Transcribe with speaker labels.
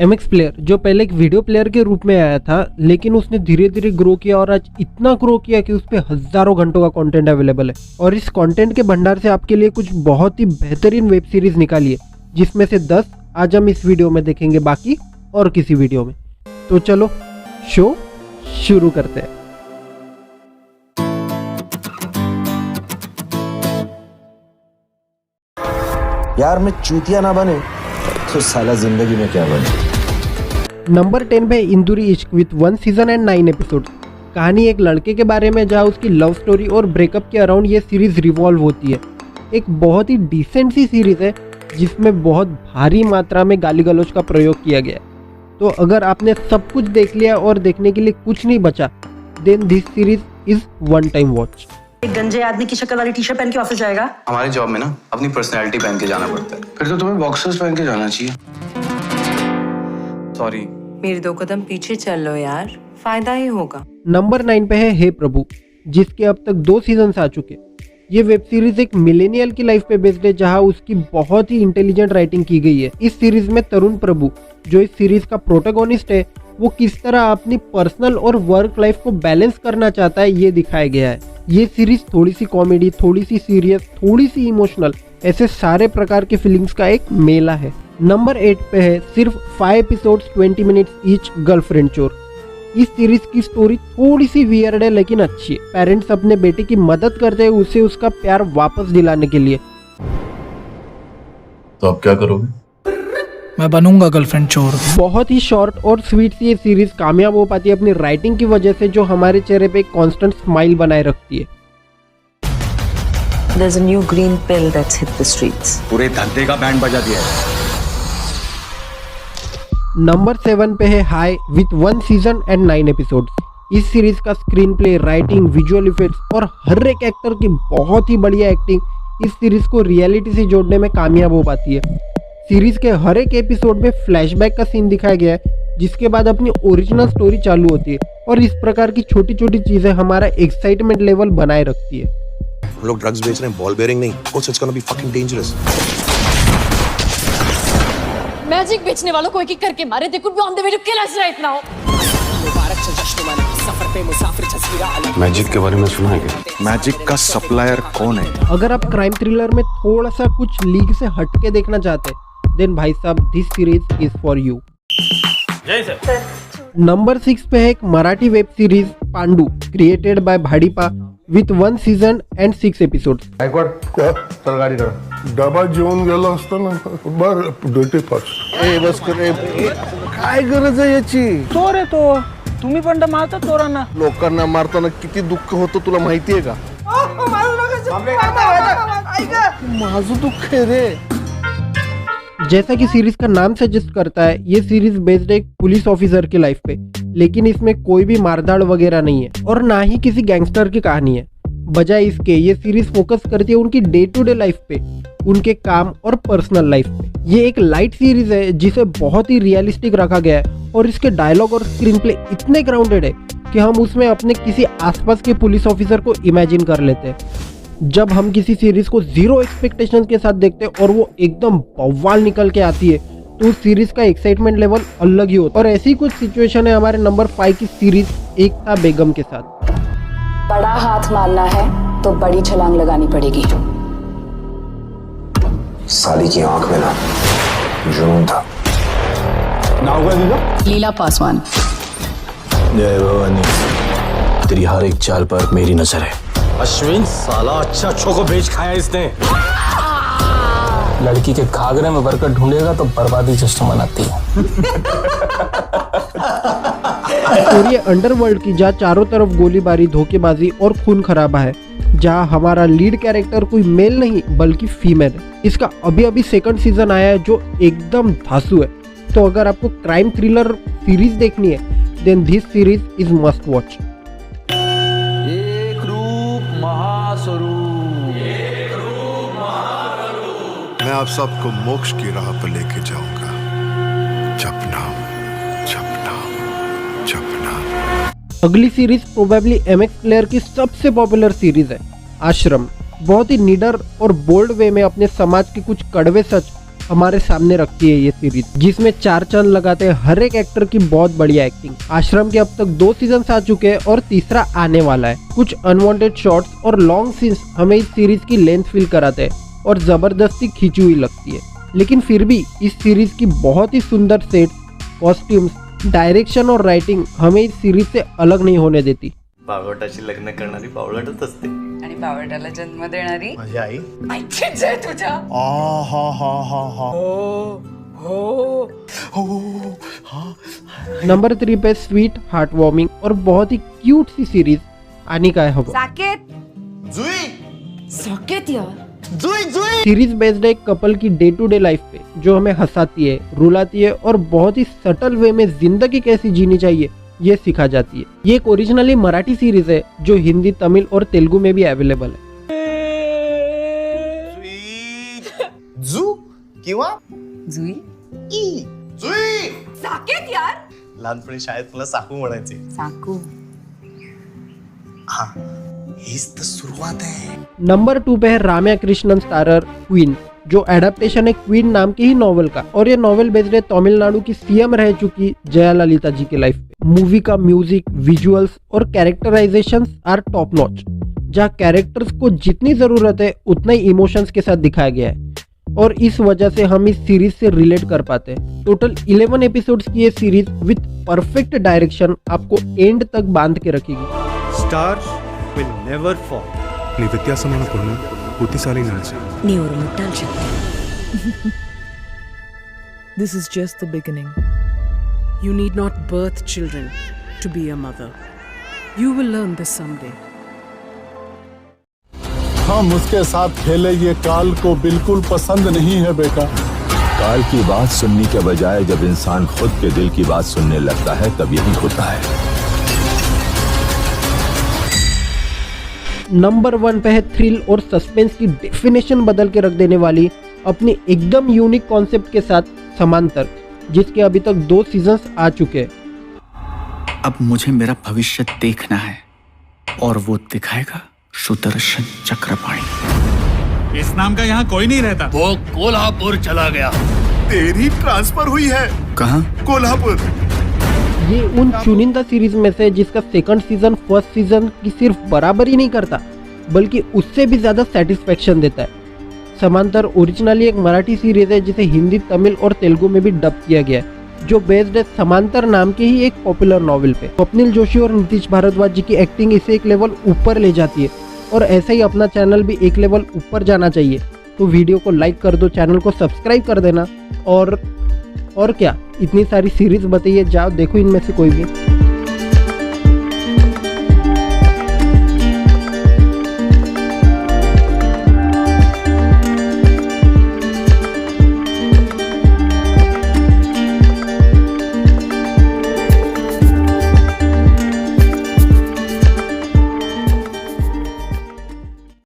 Speaker 1: MX player जो पहले एक वीडियो प्लेयर के रूप में आया था, लेकिन उसने धीरे धीरे ग्रो किया और आज इतना ग्रो किया कि उस पे हजारों घंटों का कंटेंट अवेलेबल है। और इस कंटेंट के भंडार से आपके लिए कुछ बहुत ही बेहतरीन वेब सीरीज निकाली है, जिसमें से 10 आज हम इस वीडियो में देखेंगे, बाकी और किसी वीडियो में। तो चलो शो शुरू करते हैं।
Speaker 2: यार मैं चूतिया ना बने तो साला जिंदगी में क्या बने।
Speaker 1: नंबर 10 पे इंदुरी इश्क विथ 1 सीजन एंड 9 एपिसोड। कहानी एक लड़के के बारे में जहाँ उसकी लव स्टोरी और ब्रेकअप के अराउंड ये सीरीज रिवॉल्व होती है। एक बहुत ही डिसेंट सी सीरीज है जिसमें बहुत भारी मात्रा में गाली गलौज का प्रयोग किया गया है। तो अगर आपने सब कुछ देख लिया और देखने के लिए कुछ नहीं बचा, then this series is one time watch.
Speaker 3: एक गंजे आदमी की शक्ल वाली टी-शर्ट पहन के ऑफिस जाएगा।
Speaker 4: हमारी जॉब में ना अपनी पर्सनैलिटी पहन के जाना पड़ता है।
Speaker 5: फिर तो तुम्हें बॉक्सर्स पहन के जाना चाहिए।
Speaker 4: सॉरी।
Speaker 6: मेरे 2 कदम पीछे चल लो यार, फायदा ही होगा।
Speaker 1: नंबर 9 पे है हे प्रभु, जिसके अब तक 2 सीजन आ चुके। ये वेब सीरीज एक मिलेनियल की लाइफ पे बेस्ड है, जहां उसकी बहुत ही इंटेलिजेंट राइटिंग की गई है। इस सीरीज में तरुण प्रभु, जो इस सीरीज का प्रोटोगोनिस्ट है, वो किस तरह अपनी पर्सनल और वर्क लाइफ को बैलेंस करना चाहता है, ये दिखाया गया है। ये सीरीज थोड़ी सी कॉमेडी, थोड़ी सी सीरियस, थोड़ी सी इमोशनल, ऐसे सारे प्रकार के फीलिंग्स का एक मेला है। नंबर 8 पे है सिर्फ 5 एपिसोड्स 20 मिनट्स ईच, गर्लफ्रेंड चोर। इस सीरीज की स्टोरी थोड़ी सी वियर्ड है लेकिन अच्छी है। पेरेंट्स अपने बेटे की मदद करते हैं उसे उसका प्यार वापस दिलाने के लिए।
Speaker 7: तो अब क्या करोगे?
Speaker 8: मैं बनूंगा गर्लफ्रेंड चोर।
Speaker 1: बहुत ही शॉर्ट और स्वीट सी ये सीरीज कामयाब हो पाती है अपनी राइटिंग की वजह से, जो हमारे चेहरे पे एक कांस्टेंट स्माइल बनाए रखती है।
Speaker 3: There's a new green pill that's hit the streets.
Speaker 5: पूरे धंधे का बैंड बजा दिया है।
Speaker 1: नंबर 7 पे है high with 1 season and 9 episodes. इस सीरीज का screen play, writing, visual effects और हर एक एक्टर की बहुत ही बढ़िया एक्टिंग इस सीरीज को रियलिटी से जोड़ने में कामयाब हो पाती है। सीरीज के हर एक एपिसोड में फ्लैशबैक का सीन दिखाया गया है, जिसके बाद अपनी ओरिजिनल स्टोरी चालू होती है और इस प्रकार की छोटी छोटी चीजें हमारा एक्साइटमेंट लेवल बनाए रखती है।
Speaker 2: हम लोग ड्रग्स बेच रहे हैं, बॉल बेयरिंग नहीं। It's gonna be fucking dangerous.
Speaker 9: Magic बेचने वालों को एक-एक करके मारे, they could be on the way to kill us right now.
Speaker 5: Magic के बारे में सुना है क्या? मैजिक का सप्लायर कौन है?
Speaker 1: अगर आप क्राइम थ्रिलर में थोड़ा सा कुछ लीग से हटके देखना चाहते हैं, देन भाई साहब this series is for you. Number 6 पे है एक Marathi web series Pandu, created by Bhadipa with 1 season and 6 episodes.
Speaker 10: गाडी डबा जेवून गेलो असतो ना, बर ड्युटी फास्ट।
Speaker 5: ए बस करे, काय गरज आहे याची?
Speaker 8: चोर आहे तो, तुम्ही पण मारता चोरांना।
Speaker 5: लोकांना मारताना किती दुःख होतं तुला माहितीये का? माझं दुःख है रे।
Speaker 1: जैसा कि सीरीज का नाम सजेस्ट करता है, ये सीरीज बेस्ड एक पुलिस ऑफिसर की लाइफ पे, लेकिन इसमें कोई भी मारधाड़ वगैरह नहीं है और ना ही किसी गैंगस्टर की कहानी है। बजाय इसके ये सीरीज फोकस करती है उनकी डे टू डे लाइफ पे, उनके काम और पर्सनल लाइफ पे। ये एक लाइट सीरीज है जिसे बहुत ही रियलिस्टिक रखा गया है और इसके डायलॉग और स्क्रीन प्ले इतने ग्राउंडेड है कि हम उसमें अपने किसी आसपास के पुलिस ऑफिसर को इमेजिन कर लेते हैं। जब हम किसी सीरीज को 0 एक्सपेक्टेशन के साथ देखते हैं और वो एकदम बवाल निकल के आती है, तो उस सीरीज का एक्साइटमेंट लेवल अलग ही होता है। और ऐसी कुछ सिचुएशन है हमारे नंबर 5 की सीरीज एक था बेगम के साथ।
Speaker 3: बड़ा हाथ मारना है तो बड़ी छलांग लगानी पड़ेगी।
Speaker 2: साली की आंख में ना जुनून था।
Speaker 5: नाव का दीदा?
Speaker 3: लीला पासवान।
Speaker 7: जय भवानी, तेरी हर एक चाल पर मेरी नजर है।
Speaker 5: अश्विन साला अच्छा अच्छों को बेच खाया इसने।
Speaker 8: लड़की के घाघरे में बरकत ढूंढेगा तो बर्बादी जश्न मनाती है।
Speaker 1: और ये अंडरवर्ल्ड की, जहाँ चारों तरफ गोलीबारी, धोखेबाजी और खून खराबा है, जहाँ हमारा लीड कैरेक्टर कोई मेल नहीं बल्कि फीमेल है। इसका अभी अभी 2nd सीजन आया है जो एकदम धांसू है। तो अगर आपको क्राइम थ्रिलर सीरीज देखनी है, then this series is must watch.
Speaker 10: मैं आप सबको मोक्ष की राह पर लेके जाऊंगा। जपना जपना जपना।
Speaker 1: अगली सीरीज प्रोबेबली MX प्लेयर की सबसे पॉपुलर सीरीज है, आश्रम। बहुत ही निडर और बोल्ड वे में अपने समाज के कुछ कड़वे सच हमारे सामने रखती है ये सीरीज, जिसमें 4 चांद लगाते हैं हर एक एक्टर की बहुत बढ़िया एक्टिंग। आश्रम के अब तक 2 सीजन आ चुके हैं और तीसरा आने वाला है। कुछ अनवांटेड शॉट्स और लॉन्ग सीन्स हमें इस सीरीज की लेंथ फील कराते हैं और जबरदस्ती खींची हुई लगती है, लेकिन फिर भी इस सीरीज की बहुत ही सुंदर सेट्स, कॉस्ट्यूम्स, डायरेक्शन और राइटिंग हमें इस सीरीज से अलग नहीं होने देती।
Speaker 11: बावटाशी लग्न करणारी बावळटच असते
Speaker 6: आणि बावटाला जन्म देणारी
Speaker 11: माझी आई
Speaker 6: आईचीच आहे तुझ्या.
Speaker 1: नंबर 3 पे स्वीट, हार्ट वार्मिंग और बहुत ही क्यूट सी सीरीज आनी का है हवा।
Speaker 9: साकेत यार.
Speaker 1: सीरीज बेस्ड है एक कपल की डे टू डे लाइफ पे, जो हमें हंसाती है, रुलाती है और बहुत ही सटल वे में जिंदगी कैसी जीनी चाहिए ये सिखा जाती है। ये एक ओरिजिनली मराठी सीरीज है जो हिंदी, तमिल और तेलुगु में भी अवेलेबल है।
Speaker 11: जू किंवा
Speaker 6: जुई
Speaker 11: जुई
Speaker 9: साकेत यार.
Speaker 11: लहानपणी शाळेत मला साकू म्हणायचे.
Speaker 6: साकू.
Speaker 11: हा हीच तर सुरुवात आहे.
Speaker 1: नंबर 2 पे है राम्या कृष्णन स्टारर क्वीन, जो एडेप्टेशन है क्वीन नाम के ही नॉवेल का, और ये नॉवेल बेस्ड है तमिलनाडु की सीएम रह चुकी जयाललिता जी के लाइफ पे। मूवी का म्यूजिक, विजुअल्स और कैरेक्टराइजेशंस आर टॉप नॉच, जहाँ कैरेक्टर्स को जितनी जरूरत है उतना ही इमोशंस के साथ दिखाया गया है और इस वजह से हम इस सीरीज से रिलेट कर पाते हैं। टोटल 11 एपिसोड्स की ये सीरीज विद परफेक्ट डायरेक्शन आपको एंड तक बांध के रखेगी।
Speaker 5: Stars will never fall. नी व्यत्यासமான பொண்ணு புத்திசாலி நினைச்சேன்.
Speaker 6: நீ ஒரு முட்டாள் சக்தி.
Speaker 12: This is just the beginning. You need not birth children to be a mother. You will learn this someday.
Speaker 10: हम उसके साथ खेले ये काल को बिल्कुल पसंद नहीं है बेटा।
Speaker 7: काल की बात सुनने के बजाय जब इंसान खुद के दिल की बात सुनने लगता है तब यही होता है।
Speaker 1: नंबर 1 पे है थ्रिल और सस्पेंस की डेफिनेशन बदल के रख देने वाली अपनी एकदम यूनिक कॉन्सेप्ट के साथ समांतर, जिसके अभी तक 2 सीजन्स आ चुके हैं।
Speaker 13: अब मुझे मेरा भविष्य देखना है और वो दिखाएगा सुदर्शन चक्रपाणी।
Speaker 5: इस नाम का यहाँ कोई नहीं रहता.
Speaker 13: वो कोल्हापुर चला गया।
Speaker 5: तेरी ट्रांसफर हुई है.
Speaker 13: कहाँ?
Speaker 5: कोल्हापुर.
Speaker 1: ये उन चुनिंदा सीरीज में से जिसका सेकंड सीजन फर्स्ट सीजन की सिर्फ बराबर ही नहीं करता, बल्कि उससे भी ज्यादा सेटिस्फेक्शन देता है। समांतर ओरिजिनली एक मराठी सीरीज है जिसे हिंदी, तमिल और तेलुगु में भी डब किया गया है, जो बेस्ड है समांतर नाम के ही एक पॉपुलर नॉवेल पे। स्वप्निल जोशी और नीतीश भारद्वाज जी की एक्टिंग इसे एक लेवल ऊपर ले जाती है और ऐसा ही अपना चैनल भी एक लेवल ऊपर जाना चाहिए। तो वीडियो को लाइक कर दो, चैनल को सब्सक्राइब कर देना और क्या, इतनी सारी सीरीज बताइए, जाओ देखो इनमें से कोई भी।